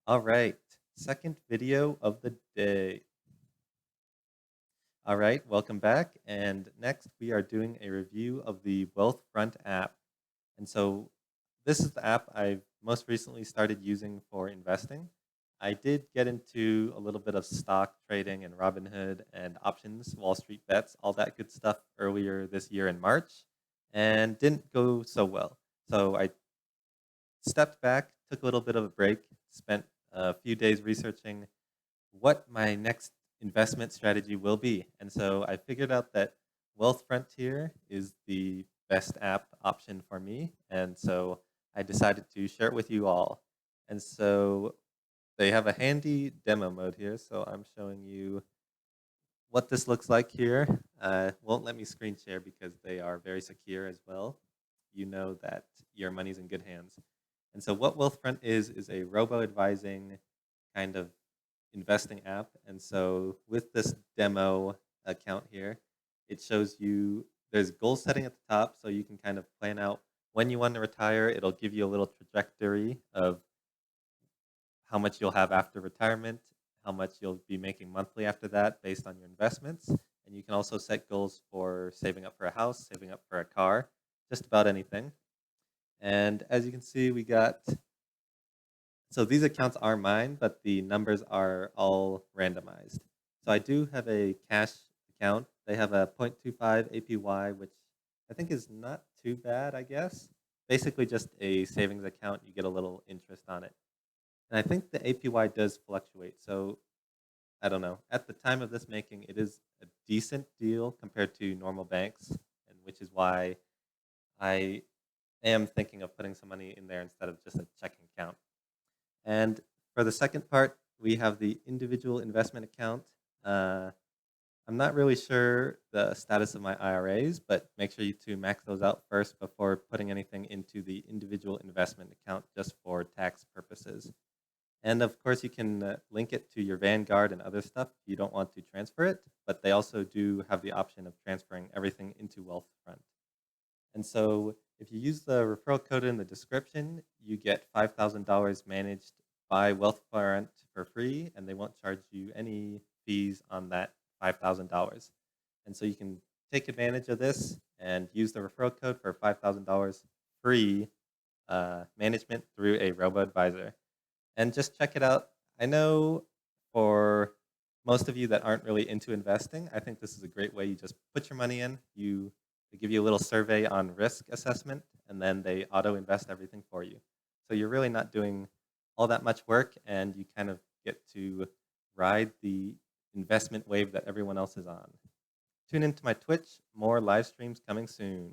All right, second video of the day. All right, welcome back. And next, we are doing a review of the Wealthfront app. And so, this is the app I've most recently started using for investing. I did get into a little bit of stock trading and Robinhood and options, Wall Street bets, all that good stuff earlier this year in March, and didn't go so well. So, I stepped back, took a little bit of a break, spent a few days researching what my next investment strategy will be. And so I figured out that Wealth Frontier is the best app option for me. And so I decided to share it with you all. And so they have a handy demo mode here. So I'm showing you what this looks like here. Won't let me screen share because they are very secure as well. You know that your money's in good hands. And so what Wealthfront is a robo-advising kind of investing app. And so with this demo account here, it shows you there's goal setting at the top, so you can kind of plan out when you want to retire. It'll give you a little trajectory of how much you'll have after retirement, how much you'll be making monthly after that based on your investments. And you can also set goals for saving up for a house, saving up for a car, just about anything. And as you can see, we got so these accounts are mine, but the numbers are all randomized. So I do have a cash account. They have a 0.25 APY, which I think is not too bad, I guess. Basically just a savings account. You get a little interest on it. And I think the APY does fluctuate. So I don't know. At the time of this making, it is a decent deal compared to normal banks, and which is why I am thinking of putting some money in there instead of just a checking account. And for the second part, we have the individual investment account. Uh, I'm not really sure the status of my IRAs, but make sure you to max those out first before putting anything into the individual investment account just for tax purposes. And of course, you can link it to your Vanguard and other stuff if you don't want to transfer it, but they also do have the option of transferring everything into Wealthfront. And so if you use the referral code in the description, you get $5,000 managed by Wealthfront for free, and they won't charge you any fees on that $5,000. And so you can take advantage of this and use the referral code for $5,000 free management through a robo-advisor. And just check it out. I know for most of you that aren't really into investing, I think this is a great way. You just put your money in, they give you a little survey on risk assessment, and then they auto invest everything for you. So you're really not doing all that much work, and you kind of get to ride the investment wave that everyone else is on. Tune into my Twitch, more live streams coming soon.